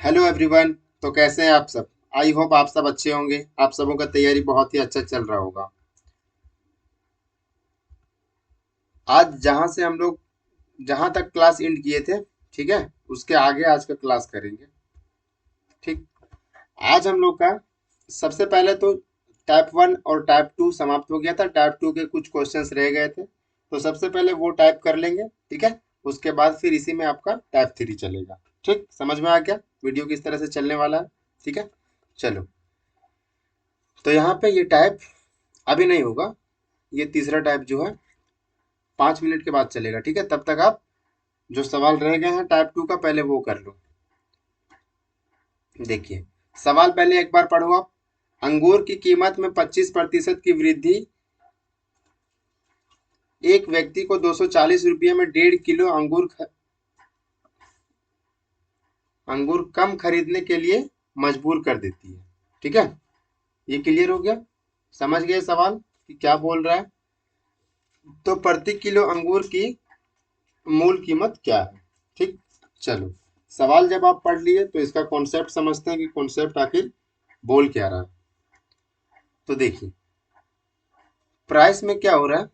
Hello everyone. तो कैसे हैं आप सब? आई होप आप सब अच्छे होंगे। आप सबों का तैयारी बहुत ही अच्छा चल रहा होगा। आज जहां से हम लोग जहां तक क्लास एंड किए थे, ठीक है, उसके आगे आज का क्लास करेंगे। ठीक। आज हम लोग का सबसे पहले तो टाइप वन और टाइप टू समाप्त हो गया था। टाइप टू के कुछ क्वेश्चंस रह गए थे, तो सबसे पहले वो टाइप कर लेंगे। ठीक है। उसके बाद फिर इसी में आपका टाइप थ्री चलेगा। ठीक, समझ में आ गया वीडियो किस तरह से चलने वाला है? ठीक है, चलो। तो यहाँ पे ये टाइप अभी नहीं होगा। ये तीसरा टाइप जो है 5 मिनट के बाद चलेगा। ठीक है, तब तक आप जो सवाल रह गए हैं टाइप टू का पहले वो कर लो। देखिए, सवाल पहले एक बार पढ़ो आप। अंगूर की कीमत में 25% की वृद्धि एक व्यक्ति को 240 रुपये में 1.5 किलो अंगूर कम खरीदने के लिए मजबूर कर देती है। ठीक है, ये क्लियर हो गया? समझ गए सवाल कि क्या बोल रहा है? तो प्रति किलो अंगूर की मूल कीमत क्या है? ठीक। चलो, सवाल जब आप पढ़ लिए तो इसका कॉन्सेप्ट समझते हैं कि कॉन्सेप्ट आखिर बोल क्या रहा है। तो देखिए, प्राइस में क्या हो रहा है?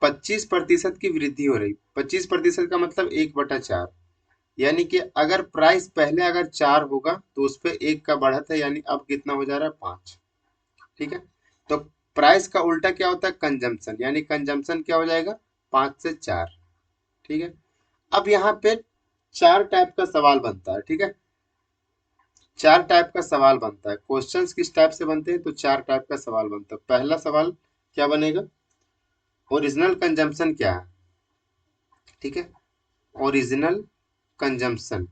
25% की वृद्धि हो रही। 25% का मतलब 1/4। यानी कि अगर प्राइस पहले अगर 4 होगा तो उस पर एक का बढ़त है, यानी अब कितना हो जा रहा है? 5। ठीक है। तो प्राइस का उल्टा क्या होता है? कंजम्पशन, यानी कंजम्पशन क्या हो जाएगा? 5 से 4। ठीक है। अब यहाँ पे चार टाइप का सवाल बनता है। ठीक है, चार टाइप का सवाल बनता है। क्वेश्चंस किस टाइप से बनते हैं? तो चार टाइप का सवाल बनता है। पहला सवाल क्या बनेगा? ओरिजिनल कंजम्पशन क्या है? ठीक है, ओरिजिनल कंजम्पशन।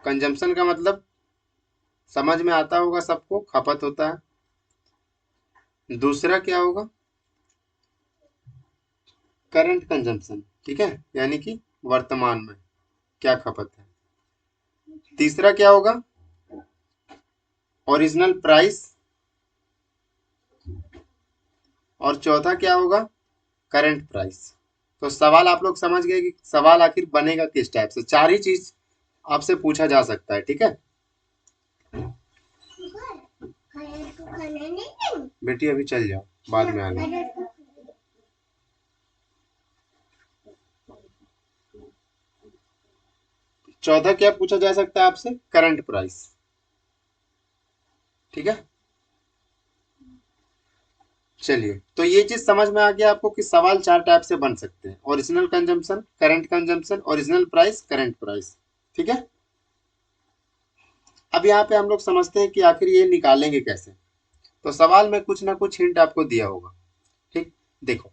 कंजम्पशन का मतलब समझ में आता होगा सबको, खपत होता है। दूसरा क्या होगा? Current consumption. ठीक है, यानी कि वर्तमान में क्या खपत है। तीसरा क्या होगा? Original price. और चौथा क्या होगा? Current price. तो सवाल आप लोग समझ गए कि सवाल आखिर बनेगा किस टाइप से। चार ही चीज आपसे पूछा जा सकता है। ठीक है बेटी, अभी चल जाओ, बाद में आना। चौथा क्या पूछा जा सकता है आपसे? Current price. ठीक है, चलिए, तो ये चीज समझ में आ गया आपको कि सवाल चार टाइप से बन सकते हैं: original consumption, current consumption, original price, current price. ठीक है। अब यहाँ पे हम लोग समझते हैं कि आखिर ये निकालेंगे कैसे। तो सवाल में कुछ ना कुछ हिंट आपको दिया होगा। ठीक, देखो,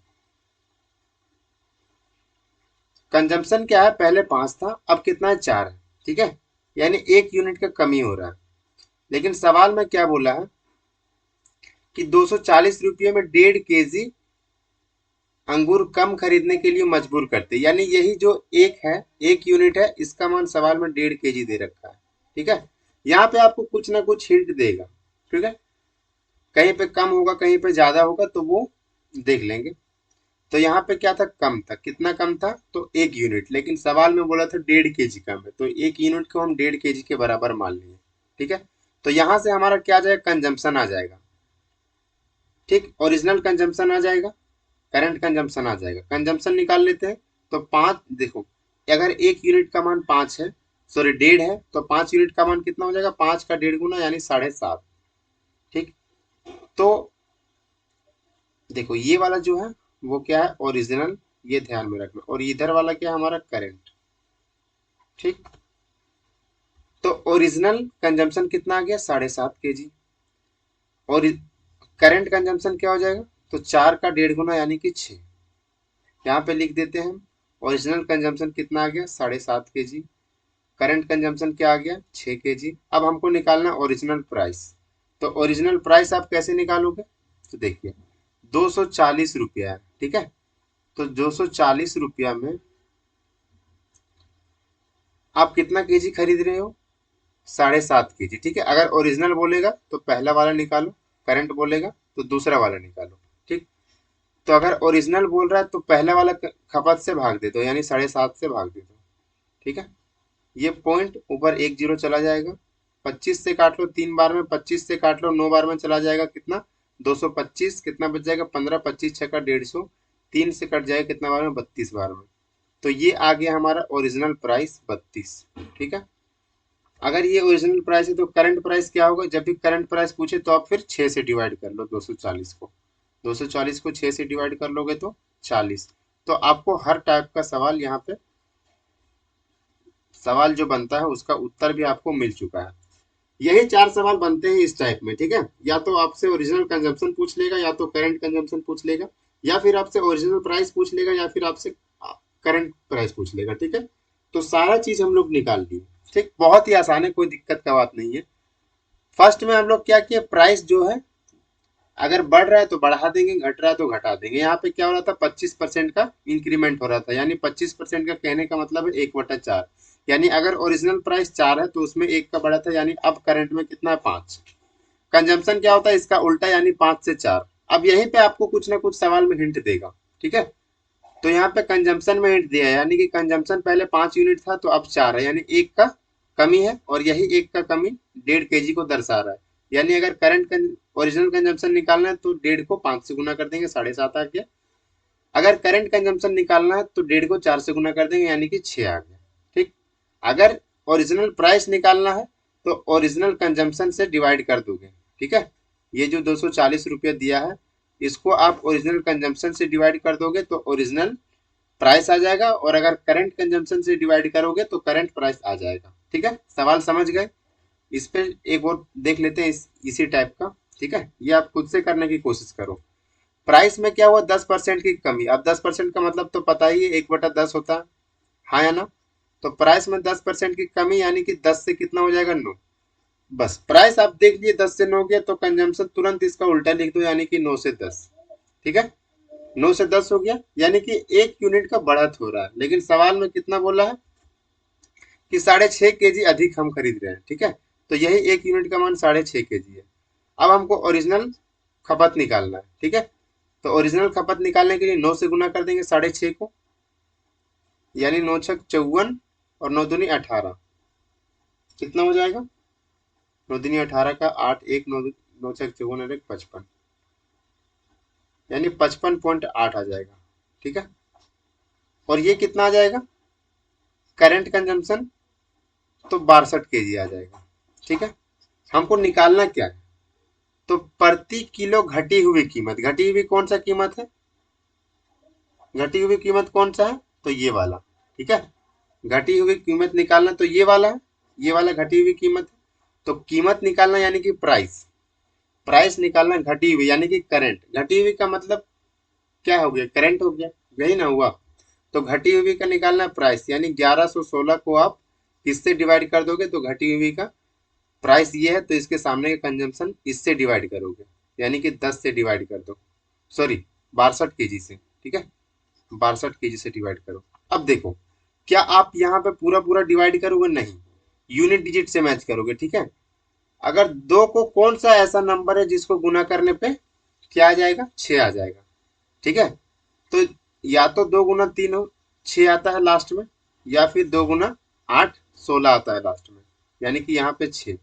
कंजम्पशन क्या है? पहले 5 था, अब कितना है? 4 है। ठीक है, यानी 1 यूनिट का कमी हो रहा है। लेकिन सवाल में क्या बोला है कि 240 रुपये में 1.5 केजी अंगूर कम खरीदने के लिए मजबूर करते, यानी यही जो एक है, 1 यूनिट है, इसका मान सवाल में 1.5 केजी दे रखा है। ठीक है, यहाँ पे आपको कुछ ना कुछ हिंट देगा। ठीक है, कहीं पे कम होगा, कहीं पे ज्यादा होगा, तो वो देख लेंगे। तो यहाँ पे क्या था? कम था। कितना कम था? तो 1 यूनिट। लेकिन सवाल में बोला था 1.5 केजी कम है, तो 1 यूनिट को हम 1.5 केजी के बराबर मान लिए। ठीक है, तो यहाँ से हमारा क्या आ जाएगा? कंजम्पशन आ जाएगा। ठीक, ओरिजिनल कंजम्पशन आ जाएगा, करंट कंजम्पशन आ जाएगा। कंजम्पशन निकाल लेते हैं। तो 5 देखो, अगर 1 यूनिट का मान 5 है, सॉरी 1.5 है, तो 5 यूनिट का मान कितना हो जाएगा? 5 का 1.5 गुना, यानी 7.5। ठीक, तो देखो, ये वाला जो है वो क्या है? ओरिजिनल। ये ध्यान में रखना। और इधर वाला क्या है? हमारा करंट। ठीक, तो ओरिजिनल कंजम्पशन कितना आ गया? 7.5 केजी। और करंट कंजम्पशन क्या हो जाएगा? तो 4 का 1.5 गुना, यानी कि 6। यहाँ पे लिख देते हैं हम। ओरिजिनल कंजम्पशन कितना आ गया? 7.5 केजी। करंट कंजम्पशन क्या आ गया? 6 केजी। अब हमको निकालना ओरिजिनल प्राइस। तो ओरिजिनल प्राइस आप कैसे निकालोगे? तो देखिए, 240 रुपया है। ठीक है, तो 240 रुपया में आप कितना केजी खरीद रहे हो? 7.5 केजी। ठीक है, अगर ओरिजिनल बोलेगा तो पहला वाला निकालो, करंट बोलेगा तो दूसरा वाला निकालो। ठीक, तो अगर ओरिजिनल बोल रहा है तो पहला वाला खपत से भाग दे दो, यानी 7.5 से भाग दे दो। ठीक है, ये पॉइंट ऊपर एक जीरो चला जाएगा, 25 से काट लो 3 बार में, 25 से काट लो 9 बार में, चला जाएगा कितना 225, कितना बच जाएगा 15, 25 छक्का 150, 3 से कट जाएगा कितना बार में 32 बार में। तो ये आ गया हमारा ओरिजिनल प्राइस 32। ठीक है, अगर ये ओरिजिनल प्राइस है तो करंट प्राइस क्या होगा, जब भी करंट प्राइस पूछे तो आप फिर 6 से डिवाइड कर लो 240 को, 240 को 6 से डिवाइड कर लोगे तो 40। तो आपको हर टाइप का सवाल यहाँ पे सवाल जो बनता है उसका उत्तर भी आपको मिल चुका है। यही 4 सवाल बनते हैं इस टाइप में। ठीक है, या तो आपसे ओरिजिनल कंजम्पशन पूछ लेगा, या तो करंट कंजम्पशन पूछ लेगा, या फिर आपसे ओरिजिनल प्राइस पूछ लेगा, या फिर आपसे करंट प्राइस पूछ लेगा। ठीक है, तो सारा चीज हम लोग निकाल लिए। ठीक, बहुत ही आसान है, कोई दिक्कत का बात नहीं है। फर्स्ट में हम लोग क्या किए, प्राइस जो है अगर बढ़ रहा है तो बढ़ा देंगे, घट रहा है तो घटा देंगे। यहाँ पे क्या हो रहा था 25% का इंक्रीमेंट हो रहा था, यानी 25% का कहने का मतलब है 1/4। यानी अगर ओरिजिनल प्राइस 4 है तो उसमें एक का बढ़ा था, यानी अब करंट में कितना है 5। कंजम्पशन क्या होता है इसका उल्टा, यानी 5 से 4। अब यहीं पे आपको कुछ ना कुछ सवाल में हिंट देगा। ठीक है, तो यहाँ पे कंजम्पशन में हिंट दिया है, यानी कि कंजम्पशन पहले 5 यूनिट था तो अब 4 है, यानी एक का कमी है, और यही एक का कमी 1.5 kg को दर्शा रहा है। यानी अगर करंट ओरिजिनल कंजम्पशन निकालना है तो 1.5 को 5 से गुना कर देंगे, 7.5 आ गया। अगर करंट कंजम्पशन निकालना है तो 1.5 को 4 से गुना कर देंगे, यानी कि 6 आ गया। ठीक, अगर ओरिजिनल प्राइस निकालना है तो ओरिजिनल कंजम्पशन से डिवाइड कर दोगे। ठीक है, ये जो 240 रुपया दिया है इसको आप ओरिजिनल कंजम्पशन से डिवाइड कर दोगे तो ओरिजिनल प्राइस आ जाएगा, और अगर करंट कंजम्पशन से डिवाइड करोगे तो करंट प्राइस आ जाएगा। ठीक है, सवाल समझ गए। इस पे एक और देख लेते हैं इसी टाइप का। ठीक है, ये आप खुद से करने की कोशिश करो। प्राइस में क्या हुआ 10% की कमी। अब 10% का मतलब तो पता ही है 1/10 होता है, हाँ या ना। तो प्राइस में 10% की कमी, यानी कि 10 से कितना हो जाएगा 9। बस प्राइस आप देख लिए 10 से 9 गया तो कंजम्पशन तुरंत इसका उल्टा लिख दो, यानी कि 9 से 10। ठीक है, 9 से 10 हो गया, यानी कि 1 यूनिट का बढ़त हो रहा है। लेकिन सवाल में कितना बोला है कि 6.5 kg अधिक हम खरीद रहे हैं। ठीक है, तो यही 1 यूनिट का मान 6.5 kg है। अब हमको ओरिजिनल खपत निकालना है। ठीक है, तो ओरिजिनल खपत निकालने के लिए 9 से गुना कर देंगे 6.5 को, यानी 9 छक 54 और 9 दूनी 18। कितना हो जाएगा 9 दूनी 18 का 8, 1 9 9 छक 54 और 1 55, यानी 55.8 आ जाएगा। ठीक है, और ये कितना आ जाएगा करंट कंजम्पशन, तो 62 kg आ जाएगा। ठीक है, हमको निकालना क्या है, तो प्रति किलो घटी हुई कीमत। घटी हुई कौन सा कीमत है, घटी हुई कीमत कौन सा है, तो ये वाला। ठीक है, घटी हुई कीमत निकालना तो ये वाला है, ये वाला घटी हुई कीमत है। तो कीमत निकालना यानी कि प्राइस, प्राइस निकालना घटी हुई यानी कि करंट। घटी हुई का मतलब क्या हो गया, करंट हो गया, यही ना हुआ। तो घटी हुई का निकालना प्राइस, यानी 1116 को आप किससे डिवाइड कर दोगे, तो घटी हुई का प्राइस ये है तो इसके सामने का कंजम्पशन इससे डिवाइड करोगे, यानी कि 10 से डिवाइड कर दो, सॉरी 62 kg से। ठीक है, 62 kg से डिवाइड करो। अब देखो, क्या आप यहाँ पे पूरा पूरा डिवाइड करोगे, नहीं, यूनिट डिजिट से मैच करोगे। ठीक है, अगर दो को कौन सा ऐसा नंबर है जिसको गुना करने पे क्या आ जाएगा 6 आ जाएगा। ठीक है, तो या तो 2 गुना 3 हो 6 आता है लास्ट में, या फिर 2 गुना 8 16 आता है लास्ट में, यानी कि यहाँ पे 6।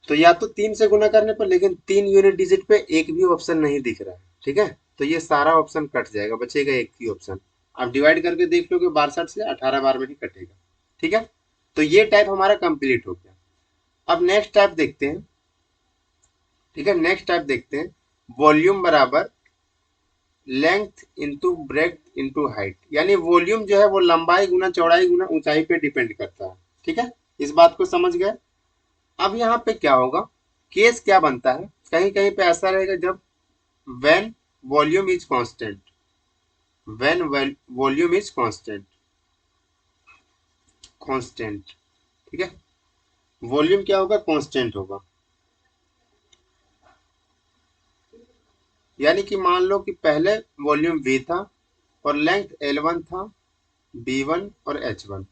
तो या तो 3 से गुना करने पर, लेकिन 3 यूनिट डिजिट पे एक भी ऑप्शन नहीं दिख रहा है। ठीक है, तो ये सारा ऑप्शन कट जाएगा, बचेगा एक ही ऑप्शन। आप डिवाइड करके देख लोगे 62 से 18 बार में ही कटेगा। ठीक है, तो ये टाइप हमारा कंप्लीट हो गया। अब नेक्स्ट टाइप देखते हैं। ठीक है, नेक्स्ट टाइप देखते हैं, वॉल्यूम बराबर length into breadth into height. यानी वॉल्यूम जो है वो लंबाई गुना चौड़ाई गुना ऊंचाई पे डिपेंड करता है। ठीक है, इस बात को समझ गए। अब यहाँ पे क्या होगा, केस क्या बनता है, कहीं कहीं पे ऐसा रहेगा जब when volume is constant, when volume is constant। ठीक है, वॉल्यूम क्या होगा, कांस्टेंट होगा। यानी कि मान लो कि पहले वॉल्यूम v था और लेंथ L1 था, B1 और H1।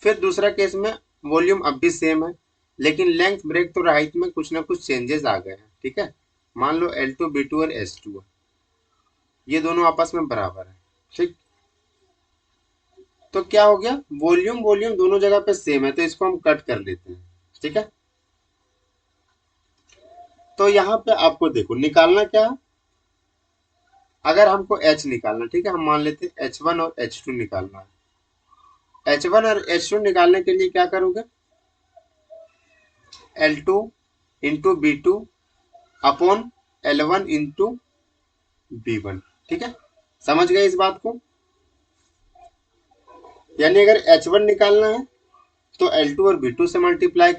फिर दूसरा केस में वॉल्यूम अब भी सेम है, लेकिन लेंथ ब्रेथ और हाइट में कुछ ना कुछ चेंजेस आ गए हैं। ठीक है, मान लो L2 B2 और H2, ये दोनों आपस में बराबर है। ठीक, तो क्या हो गया, वॉल्यूम वॉल्यूम दोनों जगह पे सेम है, तो इसको हम कट कर लेते हैं। ठीक है, तो यहाँ पे आपको देखो निकालना क्या है। अगर हमको एच निकालना, ठीक है, हम मान लेते हैं H1 और H2 निकालना है। H1 और H2 निकालने के लिए क्या करोगे, L2 into B2 upon L1 into B1। ठीक है, समझ गए इस बात को। यानी अगर H1 निकालना है तो L2 और B2 से मल्टीप्लाई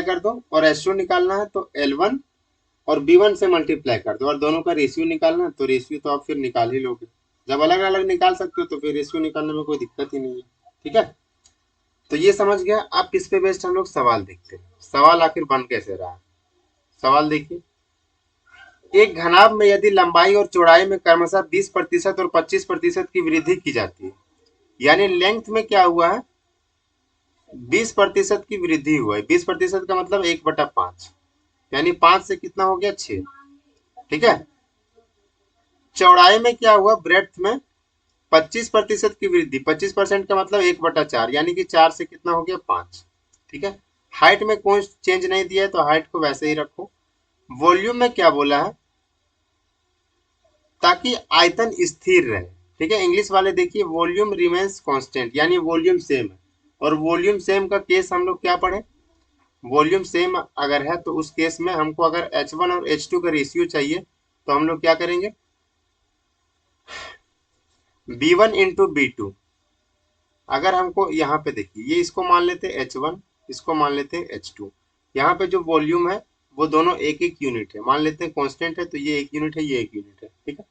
कर दो, और H2 निकालना है तो L1 और B1 से मल्टीप्लाई कर दो, और दोनों का रेशियो निकालना है तो रेशियो तो आप फिर निकाल ही लोगे। जब अलग अलग निकाल सकते हो तो फिर रेशियो निकालने में कोई दिक्कत ही नहीं है। ठीक है, तो ये समझ गया। अब किस पे बेस्ड हम लोग सवाल देखते हैं, सवाल आखिर बन कैसे रहा है। सवाल देखिए, एक घनाभ में यदि लंबाई और चौड़ाई में क्रमशः 20% और 25% की वृद्धि की जाती है, यानी लेंथ में क्या हुआ है, 20% की वृद्धि हुआ है। 20% का मतलब 1/5, यानी 5 से कितना हो गया, 6। ठीक है, चौड़ाई में क्या हुआ, ब्रेड्थ में 25% की वृद्धि, 25% का मतलब 1/4, यानी कि 4 से कितना हो गया, 5। ठीक है, हाइट में कोई चेंज नहीं दिया है तो हाइट को वैसे ही रखो। वॉल्यूम में क्या बोला है, ताकि आयतन स्थिर रहे। ठीक है, इंग्लिश वाले देखिए, वॉल्यूम रिमेन्स कांस्टेंट, यानी वॉल्यूम सेम है। और वॉल्यूम सेम का केस हम लोग क्या पढ़े, वॉल्यूम सेम अगर है तो उस केस में हमको अगर H1 और H2 का रेशियो चाहिए तो हम लोग क्या करेंगे, B1 इंटू B2। अगर हमको यहाँ पे देखिए, ये इसको मान लेते हैं H1, इसको मान लेते हैं H2। यहाँ पे जो वॉल्यूम है वो दोनों एक एक यूनिट है, मान लेते हैं कांस्टेंट है, तो ये 1 यूनिट है, ये 1 यूनिट है। ठीक है,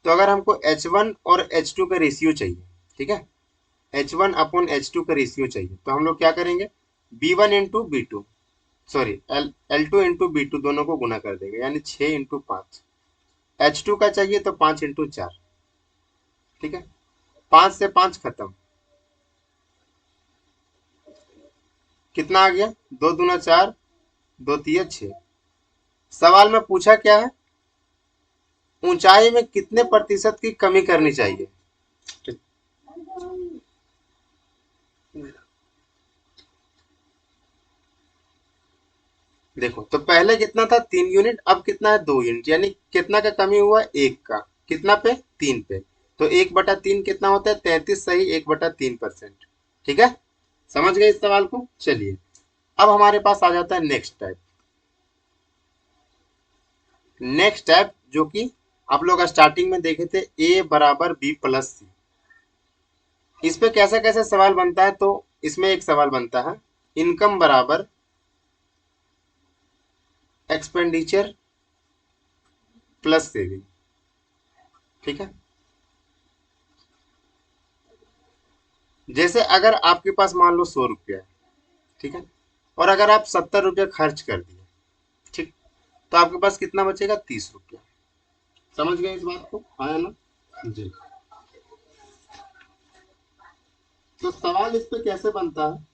तो अगर हमको H1 और H2 का रेशियो चाहिए, ठीक है, H1 अपॉन H2 का रेशियो चाहिए, तो हम लोग क्या करेंगे, B1 into B2, sorry L2 into B2 दोनों को गुना कर देंगे, यानी 6 इंटू 5। H2 का चाहिए तो 5 इंटू 4। ठीक है, 5 से 5 खत्म, कितना आ गया, 2 दूना 4, 2 तिया 6। सवाल में पूछा क्या है, ऊंचाई में कितने प्रतिशत की कमी करनी चाहिए। देखो तो पहले कितना था, 3 यूनिट, अब कितना है, 2 यूनिट, यानी कितना का कमी हुआ, 1 का, कितना पे, 3 पे। तो 1/3 कितना होता है, 33, सही, 1/3%। ठीक है, समझ गए इस सवाल को। चलिए, अब हमारे पास आ जाता है नेक्स्ट टाइप। नेक्स्ट टाइप जो कि आप लोग स्टार्टिंग में देखे थे, A बराबर B+C। इस पे कैसे कैसे सवाल बनता है, तो इसमें एक सवाल बनता है, इनकम बराबर एक्सपेंडिचर प्लस सेविंग। ठीक है, जैसे अगर आपके पास मान लो 100 रुपया है, ठीक है, और अगर आप 70 रुपया खर्च कर दिए, ठीक, तो आपके पास कितना बचेगा, 30 रुपया। समझ गए इस बात को, आया ना जी। तो सवाल इस पे कैसे बनता है,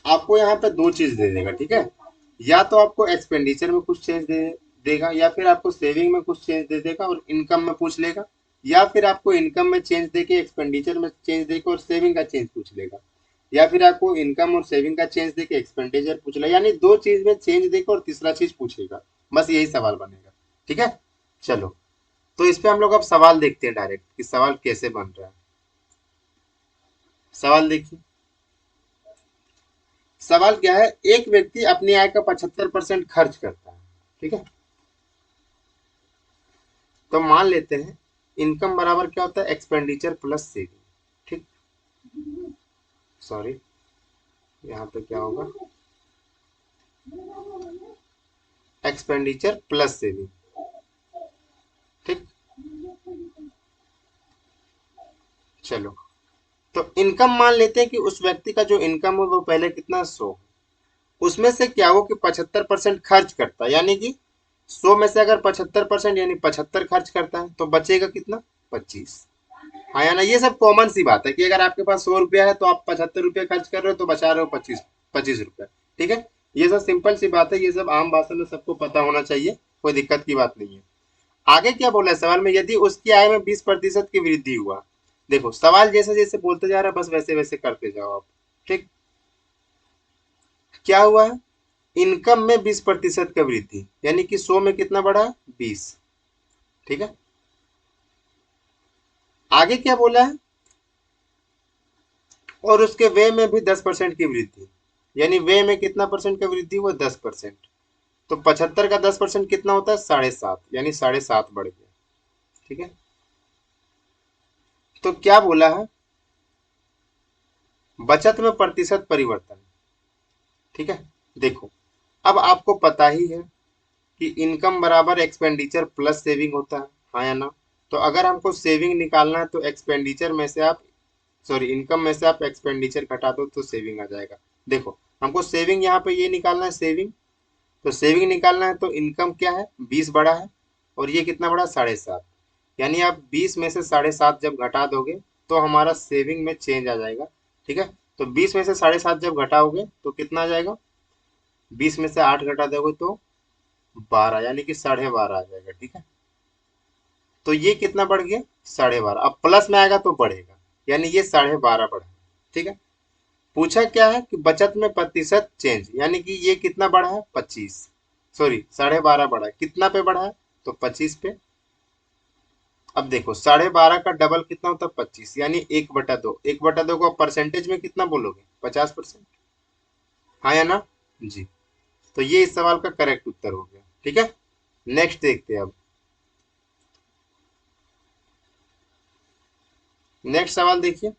आपको यहाँ पे दो चीज दे देगा। ठीक है, या तो आपको एक्सपेंडिचर में कुछ चेंज दे देगा, या फिर आपको सेविंग में कुछ चेंज दे देगा और इनकम में पूछ लेगा, या फिर आपको इनकम में चेंज देके एक्सपेंडिचर में चेंज देके और सेविंग का चेंज पूछ लेगा, या फिर आपको इनकम और सेविंग का चेंज देके एक्सपेंडिचर पूछ लेगा, यानी दो चीज में चेंज देके और तीसरा चीज पूछेगा। बस यही सवाल बनेगा। ठीक है, चलो, तो इस पे हम लोग अब सवाल देखते हैं डायरेक्ट कि सवाल कैसे बन रहा है। सवाल देखिए, सवाल क्या है, एक व्यक्ति अपनी आय का 75% खर्च करता है। ठीक है, तो मान लेते हैं इनकम बराबर क्या होता है, एक्सपेंडिचर प्लस सेविंग। ठीक, सॉरी, यहाँ पे क्या होगा, एक्सपेंडिचर प्लस सेविंग। ठीक, चलो, तो इनकम मान लेते हैं कि उस व्यक्ति का जो इनकम है वो पहले कितना, 100, उसमें से क्या हो कि 75% खर्च करता है, यानी कि 100 में से अगर 75% यानी 75 खर्च करता है तो बचेगा कितना, 25। हाँ या ना, ये सब कॉमन सी बात है कि अगर आपके पास 100 रुपया है तो आप 75 रुपया खर्च कर रहे हो तो बचा रहे हो 25 रुपया। ठीक है, ये सब सिंपल सी बात है, ये सब आम भाषा में सबको पता होना चाहिए, कोई दिक्कत की बात नहीं है। आगे क्या बोला है सवाल में, यदि उसकी आय में 20% की वृद्धि हुआ। देखो सवाल जैसे जैसे बोलते जा रहा है बस वैसे वैसे करते जाओ आप। ठीक, क्या हुआ है, इनकम में 20% का वृद्धि, यानी कि 100 में कितना बढ़ा है, 20। ठीक है, आगे क्या बोला है, और उसके व्यय में भी 10% की वृद्धि, यानी व्यय में कितना परसेंट का वृद्धि हुआ, 10%। तो 75 का 10% कितना होता है, 7.5, यानी 7.5 बढ़ गया। ठीक है, तो क्या बोला है, बचत में प्रतिशत परिवर्तन। ठीक है, देखो अब आपको पता ही है कि इनकम बराबर एक्सपेंडिचर प्लस सेविंग होता है, हाँ या ना। तो अगर हमको सेविंग निकालना है तो एक्सपेंडिचर में से आप, सॉरी इनकम में से आप एक्सपेंडिचर घटा दो तो सेविंग आ जाएगा। देखो हमको सेविंग यहाँ पे ये निकालना है सेविंग, तो सेविंग निकालना है तो इनकम क्या है, 20 बढ़ा है, और ये कितना बढ़ा, 7.5। यानी आप 20 में से 7.5 जब घटा दोगे तो हमारा सेविंग में चेंज आ जाएगा। ठीक है, तो 20 में से 7.5 जब घटाओगे तो कितना आ जाएगा, 20 में से 8 घटा दोगे तो 12, यानी कि 12.5 आ जाएगा। ठीक है, तो ये कितना बढ़ गया, 12.5। अब प्लस में आएगा तो बढ़ेगा, यानी ये 12.5 बढ़ा। ठीक है, पूछा क्या है कि बचत में प्रतिशत चेंज, यानी कि ये कितना बढ़ा है, 25, सॉरी 12.5 बढ़ा है, कितना पे बढ़ा है, तो 25 पे। अब देखो 12.5 का डबल कितना होता है, 25, यानी 1/2। 1/2 को परसेंटेज में कितना बोलोगे, 50%, हाँ या ना जी। तो ये इस सवाल का करेक्ट उत्तर हो गया। ठीक है, नेक्स्ट देखते हैं अब। नेक्स्ट सवाल देखिए,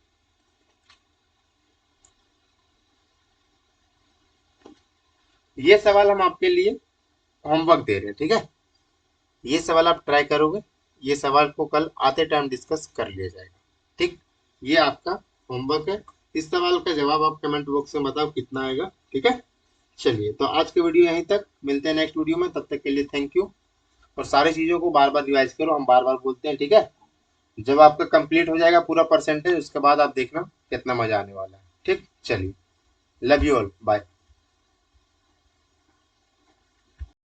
ये सवाल हम आपके लिए होमवर्क दे रहे हैं। ठीक है, ये सवाल आप ट्राई करोगे, ये सवाल को कल आते टाइम डिस्कस कर लिया जाएगा। ठीक, ये आपका होमवर्क है। इस सवाल का जवाब आप कमेंट बॉक्स में बताओ कितना आएगा। ठीक है, चलिए तो आज की वीडियो यहीं तक, मिलते हैं नेक्स्ट वीडियो में, तब तक के लिए थैंक यू। और सारी चीजों को बार बार रिवाइज करो, हम बार बार बोलते हैं। ठीक है, जब आपका कंप्लीट हो जाएगा पूरा परसेंटेज, उसके बाद आप देखना कितना मजा आने वाला है। ठीक, चलिए, लव यू ऑल, बाय।